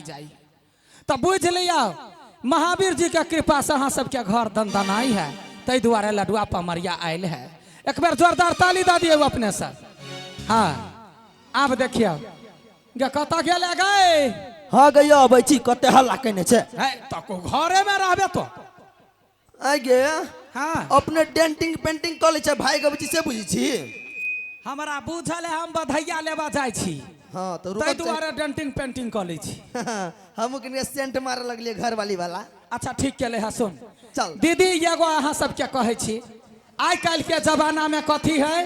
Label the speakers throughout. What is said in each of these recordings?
Speaker 1: जाई। तो बुझ लिया महावीर जी के कृपा से अहाँ सबके घर दनदनाई है, तै दुआरे लडुआ पमरिया आयल है। एक बार जोरदार ताली दे दिए अपने से। हाँ अब देखियो गे कत गेले गए।
Speaker 2: हाँ गैया अबै छी, कते हल्ला केने छे।
Speaker 1: तो को घरे में रहबे तो
Speaker 2: आ गे
Speaker 1: हाँ
Speaker 2: अपने डेंटिंग पेंटिंग कर ले छे भाई गबै छी से बुझी छी।
Speaker 1: हमरा बुझल है हम बधैया लेबा जाय छी।
Speaker 2: हाँ तो
Speaker 1: तै दुआरे डेंटिंग पेंटिंग कर ले छी।
Speaker 2: हम कने सेंट मारे लगलिए घर वाली वाला।
Speaker 1: अच्छा ठीक केले है। सुन
Speaker 2: चल
Speaker 1: दीदी एगो अहाँ सबके कहै छी, आइ काल्हि के जमाना में कथी है,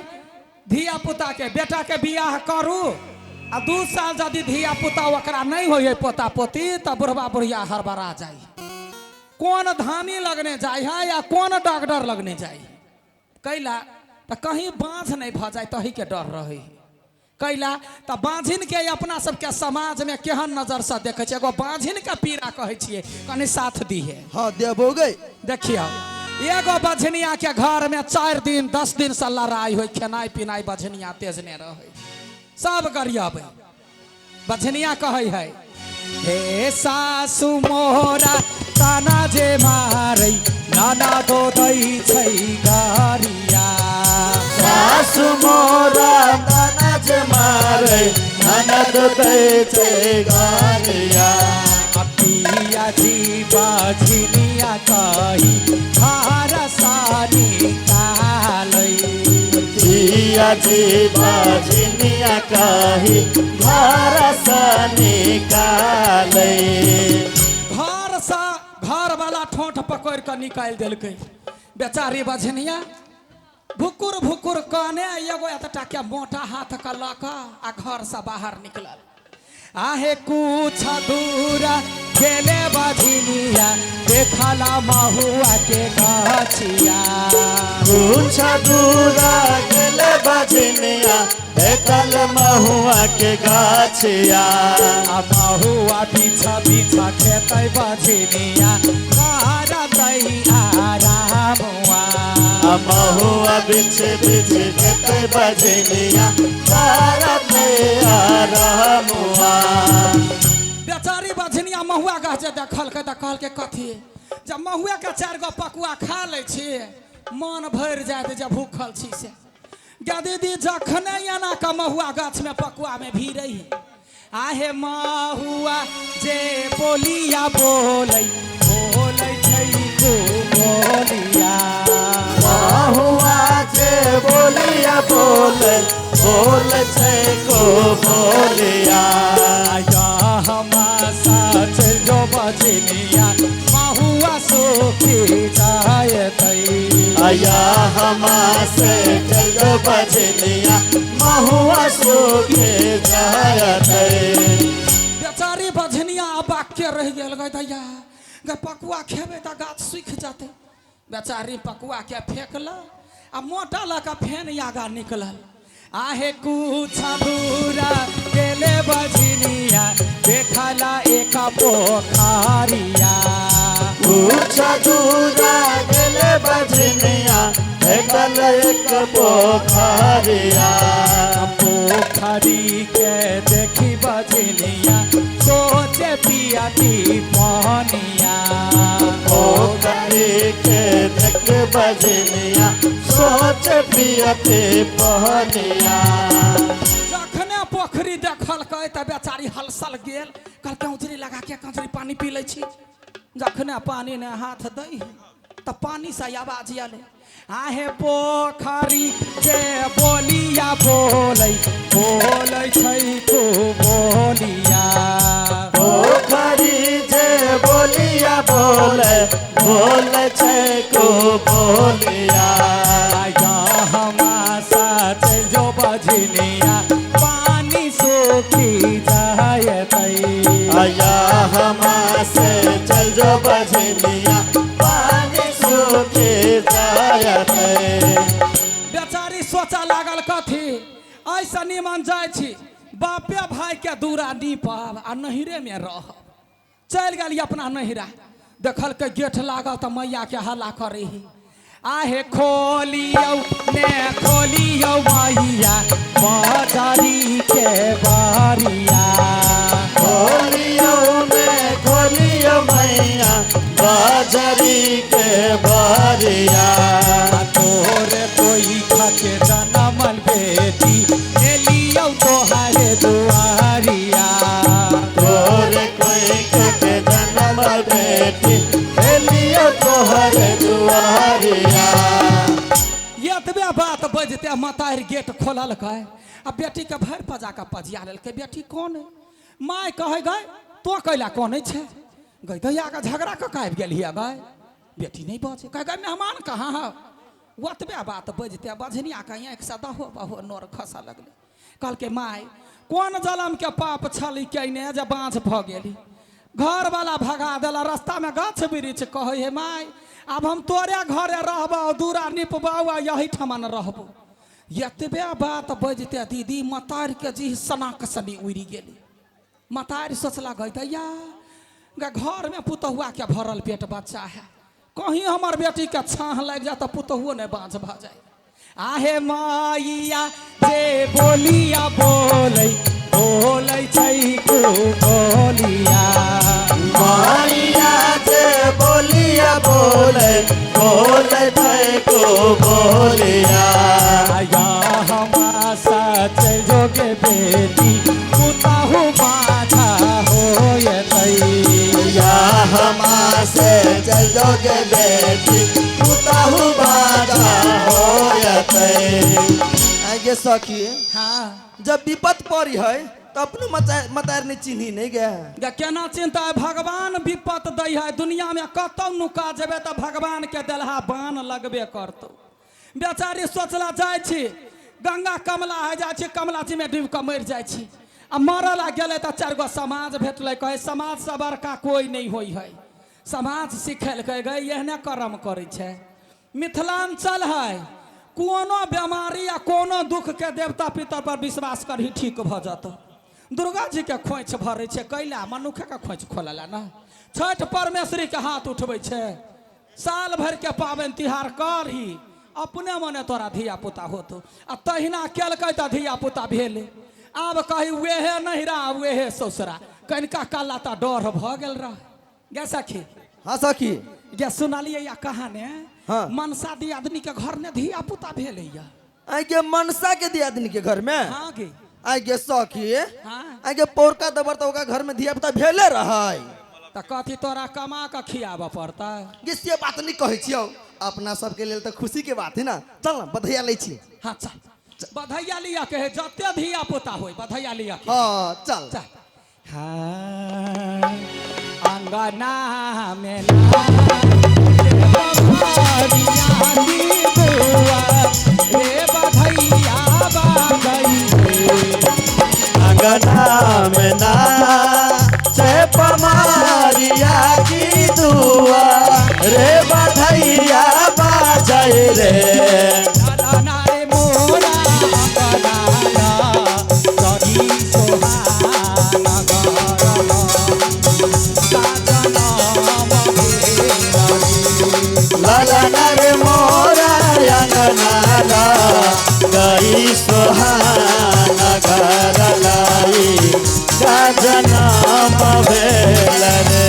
Speaker 1: धिया पुता के बेटा के बियाह करू आ 2 साल यदि धिया पुता ओकरा नहीं होइए पोता पोती तो बुढ़वा बुढ़िया हड़बड़ा जाई। कौन धानी लगने जाए है या कौन डॉक्टर लगने जाए कैला तो कहीं बाँझ नहीं भ जाए तही के डर रहे कैला। तो बाँझिन के अपना सबके समाज में केहन नजर से देखे छे। एगो बाँझिन के पीड़ा कहे छिए कनी साथ दी है।
Speaker 2: हाँ देबो गई।
Speaker 1: देखियो एगो बझनिया के घर में 4 दिन 10 दिन से लड़ाई हो, खेनाई पिनाई बझनिया तेजने रहे, सब गरियाबे। बझनिया कहे है हे सासु मोरा ताना जे मारै नाना दो दै छै गरिया।
Speaker 2: सासु मोरा ताना जे मारै नाना दो दै छै गरिया।
Speaker 1: पिया जी बझनिया कही घर सानी कालै।
Speaker 2: पिया जी बझनिया कही घर से निकाले।
Speaker 1: घर वाला ठोंठ पकड़ कर निकाल दिलकै। बेचारी बझनिया भुकुर भुकुर काने एगो एतटा के मोटा हाथ का लक आ घर से बाहर निकलल। आहे कुछ दूर गेले बझनिया देखला महुआ के गाछिया।
Speaker 2: कुछ दूर गेले बझनिया देखल महुआ के गाछिया।
Speaker 1: महुआ पीछा पीछा खेतै बझनिया करतै आरामुआ।
Speaker 2: महुआ बिछ बिछ खेतै बझनिया करतै आरामुआ।
Speaker 1: बेचारी बझनिया महुआ गाछ देखल के कथी जब महुआ के 4 गो पकुआ खा ले छी मन भर जात जब भूखल छी से। गे दीदी जखने एना के महुआ गाछ में पकुआ में भी रही आहे महुआ जे बोलिया बोलै बोलै छै को बोलिया।
Speaker 2: महुआ जे बोलिया बोलै बोलै छै को बोलिया।
Speaker 1: या हमा साच जो बझनिया महुआ सोखी जायतै।
Speaker 2: आया हमा से चलो बझनिया महुआ सोखे जायतै।
Speaker 1: बेचारी बझनिया बाक्य रह गेल गई दैया गे पकुआ खेबे तो गाछ सूख जाते। बेचारी पकुआ के फेंकल आ मोटा लगा फेन आगा निकलल। आहे कुछ दूर गेले बझनिया देखला एक पोखरिया।
Speaker 2: कुछ दूर गेले बझनिया देखल एक पोखरिया।
Speaker 1: पोखरी के देखी बझनिया सोचे पिया की पानिया।
Speaker 2: पोखरी के देख बझनिया सोच पियते पहनिया।
Speaker 1: जखने पोखरी देखल कहे त बेचारी हलसल गेल कल कंजरी लगा के कंजरी पानी पी ले छी। जखने पानी ने हाथ दई त पानी से आवाज आले आहे पोखरी जे बोलिया बोलै बोलै छै को बोलिया।
Speaker 2: पोखरी जे बोलिया बोलै बोलै छै को बोलिया।
Speaker 1: या हमा साथ जो बझनिया पानी सोखी जायतै।
Speaker 2: आया हमा से चल जो बझनिया पानी सूखे जायतै।
Speaker 1: बेचारी सोचा लागल कथी ऐसा निमन जाय छी बापे भाई के दूरा नीपब आ नहिरे में रह। चल गई अपना नहिरा देखल के गेट लागल तो मैया के हल्ला करे आहे खोलियो ने खोलियो मैया बाजारी के बारिया।
Speaker 2: खोलियो
Speaker 1: बजते मतारी गेट खोलल गए आ बेटी के भर पजा के पजिया लेलकै बेटी कौन है माय कहे गए तो कैला कौन है गई दैया के झगड़ा कऽ आबि गेलिए गए बेटी नहीं बजे कह गए मेहमान कहाँ है ओतबे बात बजते बझनिया के आँखि से दहो बहो नोर खसा लगले कहलकै माय कौन जलम के पाप छली कने जे बाँझ भ गेली घर वाला भगा देला रास्ता में गाछ वृक्ष कहे हे माय अब हम तोरे घरे रहबो दूरा निपबो यही ठमन रहबो एतबे बात बजते दीदी मतार के जी सनाक सनी उड़ी गेली मतारी सोचला गई दैया घर में पुतहुआ के भरल पेट बच्चा है कहीं हमार बेटी के छाह लग जाए तो पुतहुओ नहीं बाँझ भ जाए आहे माइया जे बोलिया बोलै बोलै छै को बोलिया
Speaker 2: माइया जे बोलिया बोले बोले थे को बोलिया
Speaker 1: या हमा सच जोगे बेटी पुतहु बाधा होयतै
Speaker 2: या हमा से चल जोगे बेटी पुतहु बाजा होयते आगे सखी
Speaker 1: हाँ
Speaker 3: जब विपत पड़ी है तो अपने मतार ने चिन्ही नहीं गया
Speaker 1: केना चिंता है भगवान विपत दै है दुनिया में कतौ नुका जेबे तो भगवान के देलहा बान लगबे करतौ बेचारी सोचला जाय छी गंगा कमला है जाय छी कमला जी में डूब के मर जाय छी आ मरला गेले तो 4 गो समाज भेटले कहे समाज से बड़का कोई नहीं होई है समाज सिखेल कह गए एहने कर्म करे छे मिथिलांचल है कोनो बीमारी या कोनो दुख के देवता पितर पर विश्वास करही ठीक भ जात दुर्गा जी के खोइछ भरे छे कैला मनुखे के खोइछ खोलला ना छठ परमेश्वरी के हाथ उठबै छे साल भर के पाबनि तिहार करही अपने मने तोरा धिया पुता होतो आ तहिना केलकै त धिया पुता भेले आब कही वेहे नहिरा वेहे ससुरा कनिका काला त डर भ गेल रह गे सखी
Speaker 3: हाँ सखी
Speaker 1: गे सुनलिए या कहानी
Speaker 3: हाँ।
Speaker 1: मनसा दी आदमी के घर में धिया पुता भेले या
Speaker 3: आगे मनसा के दिया आदमी के घर में
Speaker 1: हाँ गे
Speaker 3: आगे सखी
Speaker 1: हाँ
Speaker 3: आगे पोरका दबर तो ओका घर में दिया पुता भेले रहै
Speaker 1: त कथी तोरा कमा के खियाबऽ पड़ता
Speaker 3: ये से बात नहीं कहै छियौ अपना सबके लेल तो खुशी के बात है ना चल ना बधाइया लै छी
Speaker 1: हाँ चल बधैया लिया के जते धिया पुता होय बधैया लिया के
Speaker 3: हाँ चल
Speaker 1: चल हाँ अंगना में ना रे बधैया बागई
Speaker 2: अंगना में ना से पमारिया की दुआ रे बधैया बाजै रे
Speaker 1: नारे मोरा अंगना सही सोहाना
Speaker 2: ललना रे मोरा अंगना गई सोहाना घर लाई गाजना भेल रे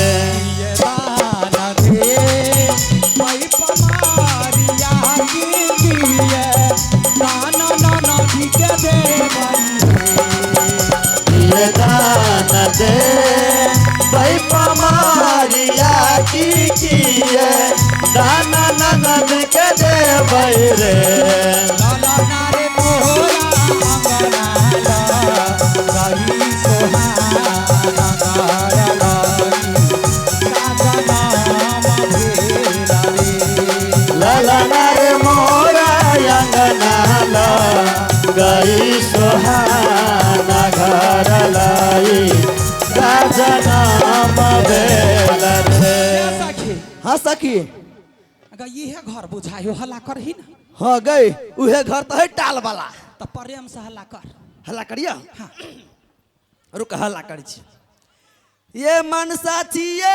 Speaker 2: ये दान दे भाई पमारिया की किए दाना ननद के दे भाई रे ललना रे मोरा अंगना गई सोहाना घर लाई गाजना भेल रे
Speaker 3: हाँ सखी
Speaker 1: इहे घर बुझायो हल्ला करही ना
Speaker 3: हाँ गई उहे घर तो है टाल वाला
Speaker 1: तो प्रेम से हल्ला कर
Speaker 3: हल्ला करिया
Speaker 1: हाँ
Speaker 3: रुक हल्ला करी छी ये मनसा छिए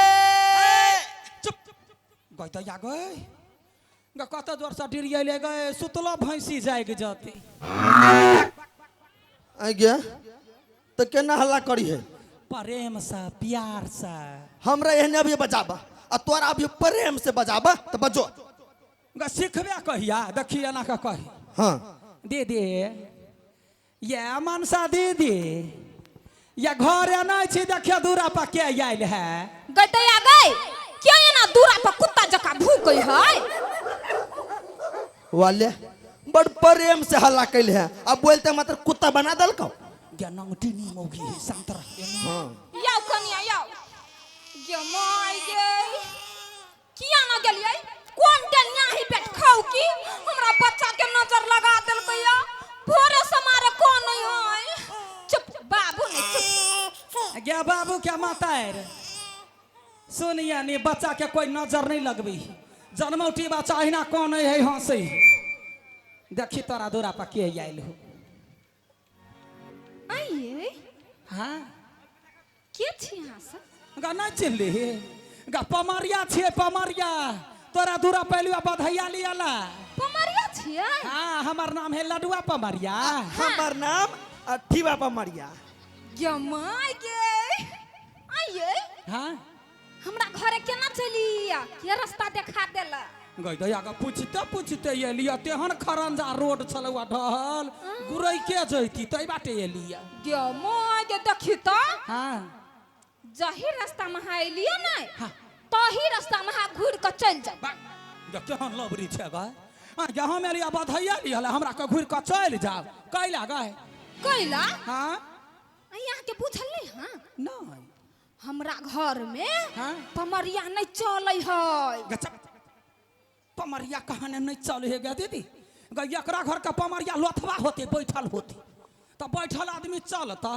Speaker 1: चुप गई तो या गए कत जोर से डिरियले गए सुतलो भैंसी जाएगी जाती
Speaker 3: आगे तो केना हल्ला करी है
Speaker 1: प्रेम से प्यार से
Speaker 3: हमरा एहने अभी बजाबा आ तोरा अभी प्रेम से बजाबा तो बजो
Speaker 1: सिखबे कहिया देखिए ना का कही
Speaker 3: हाँ
Speaker 1: दीदी ये मनसा दीदी ये घर नहीं छी देखिए दूरा पर के आयल है
Speaker 4: गैतैया गई क्यों ये ना दूरा पर कुत्ता जका भूख गई है
Speaker 3: वाले बड़ प्रेम से हल्ला कैले है अब बोलते मात्र कुत्ता बना दल को
Speaker 1: ज्ञानंगटी नी मोगी संतरा
Speaker 3: हाँ
Speaker 4: याओ कनिया याओ गे माय गे किया ना गेलियै कोन डनिया ही बैठ खाऊ की हमरा बच्चा के नजर लगा देलकै या भोरे से मारे कोन नहीं होय चुप बाबू ने चुप
Speaker 1: क्या बाबू क्या माता है रे सुनिया नी बच्चा के कोई नजर नहीं लगबी जन्मौटी बच्चा हिना कौन है हंसी देखी तोरा दूरा पर के आइल हो
Speaker 4: आइए
Speaker 1: हाँ
Speaker 4: के छी यहाँ से
Speaker 1: गा नहीं चिल्ली गा पमरिया छे पमरिया तोरा दूरा पहलुआ बधैया लियाला
Speaker 4: पमरिया छियै
Speaker 1: हाँ हमार नाम है लडुआ पमरिया
Speaker 3: हमार नाम अठीवा पमरिया
Speaker 4: गे माय गे आइए
Speaker 1: हाँ
Speaker 4: हमरा घरे केना चलिया के रास्ता देखा देला
Speaker 1: गई दया का पूछते ये लिया तेहन खरंजा रोड चलवा ढहल गुरई के जैती तई बाटे ये लिया
Speaker 4: गे माय गे देखी तो
Speaker 1: हाँ
Speaker 4: जही रास्ता में आइलिए नै
Speaker 1: हाँ
Speaker 4: तही रास्ता में घूर के चल जा
Speaker 1: केहन लबरी छे गा यहाँ में लिया बधैया लिया हमरा के घूर के चल जाओ कैला गए
Speaker 4: कैला
Speaker 1: हाँ
Speaker 4: यहाँ के पूछल नहीं हाँ
Speaker 1: नहीं
Speaker 4: हमरा घर में
Speaker 1: हाँ
Speaker 4: पमरिया नहीं चलै है
Speaker 1: गच्चा पमरिया कहाने नहीं चले है गे दीदी गई एकरा घर का पमरिया लोथवा होते बैठल होते तो बैठल आदमी चलता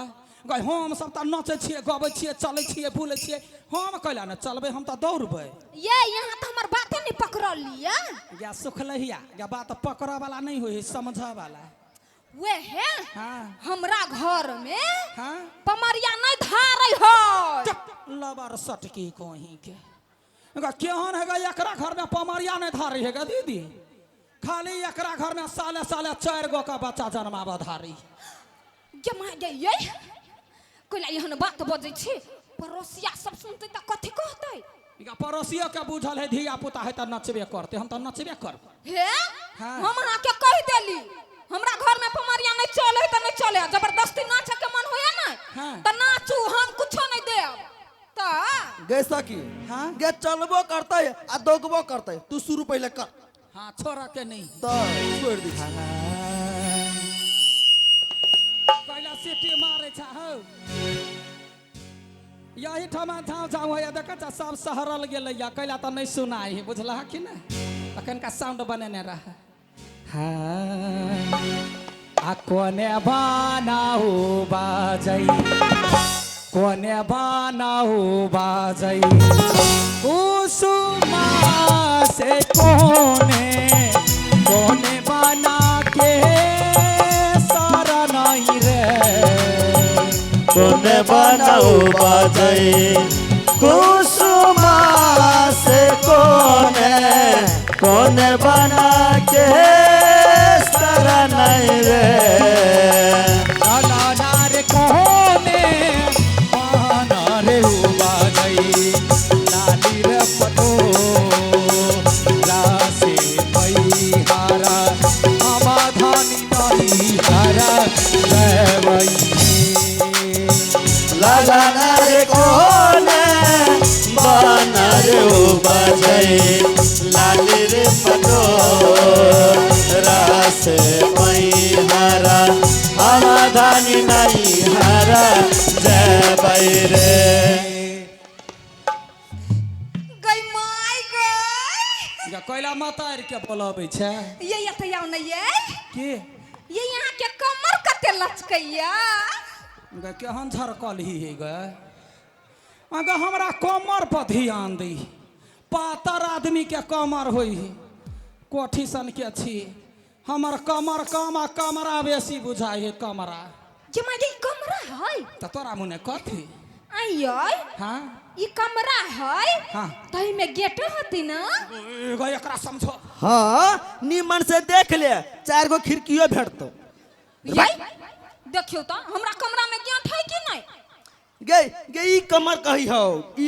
Speaker 1: गई हम सब तो नचे छिए गबै छिए चले छिए बुले छिए हम कैला न चलबे हम तो दौड़बै
Speaker 4: ये यहाँ तो हमार बातें नहीं पकड़ लिया
Speaker 1: या सुखलहिया या बात पकड़ वाला नहीं होई समझ वाला
Speaker 4: वे है
Speaker 1: हाँ
Speaker 4: हमरा घर में
Speaker 1: हाँ
Speaker 4: पमरिया नहीं धारै है
Speaker 1: लबर सटकी कहीं के केहन है गई एकरा घर में पमरिया नहीं धारी है गे दीदी खाली एकरा घर में साले साले 4 गो का बच्चा जन्मावा धारी
Speaker 4: जमा गे ये कोला यहाँ बात बजै छी पड़ोसिया सब सुनते त कथि कहतै
Speaker 1: इका पड़ोसियो के बुझल है धिया पुता है तो नचबे करते हम तो नचबे कर
Speaker 4: हे
Speaker 1: हाँ।
Speaker 4: हम अहाँ के कह देली हमरा घर में पमरिया नहीं चले त नहीं चले जबरदस्ती नाचे के मन होया ना
Speaker 1: हाँ।
Speaker 4: त नाचू हम कुछो नहीं देब त
Speaker 3: गे सकी
Speaker 1: हाँ
Speaker 3: गे चलबो करते आ दौगबो करते तू शुरू पहले कर
Speaker 1: हाँ छोरा के नहीं
Speaker 3: तो छोड़ दी
Speaker 1: पहला सीटी मारे छा हो यही ठमा ठाव जाऊ है देख सब सहरल गेलै या कैला तो नहीं सुनाई है बुझला कि ना अखन का साउंड बनेने रहा हाँ आ कोने बनाऊ बाजै कोने बनाऊ बाजै कुसुमा से कोने बना के सारा नहीं रे
Speaker 2: कोने बनाऊ बाजै कुसुमा से कोने बना के सारा नहीं रे
Speaker 1: नार कोने माना रे बाजै लाली रे पटो रासे पैहारा समाधानी नहीं हारा देवई
Speaker 2: लाला रे कोने बना रे बाजै लाली रे पटो रासे पैहारा समाधानी नहीं हारा जय बैरे
Speaker 4: गई माय गई
Speaker 1: या कोइला मातार के बोलाबै छै
Speaker 4: ये त याव नहीं है
Speaker 1: के
Speaker 4: ये यहाँ के कमर कते लचकैया
Speaker 1: गे केहन झरकल ही है गे अगर हमरा कमर पर ध्यान दी पातर आदमी के कमर होई कोठी सन के छी हमर कमर कम आ कमरा बेसी बुझाई है कमरा
Speaker 4: जमा ये कमरा है
Speaker 1: त तोरा मुने कथी
Speaker 4: आइयो
Speaker 1: हाँ
Speaker 4: ये कमरा है
Speaker 1: हाँ
Speaker 4: तही में गेट होती ना
Speaker 1: एगो एकरा समझो
Speaker 3: हाँ निमन से देख ले 4 गो खिड़कियों भेटतो
Speaker 4: ये देखियो तो हमरा कमरा में गेट है कि नहीं
Speaker 3: गे गे ई कमर कही हो ई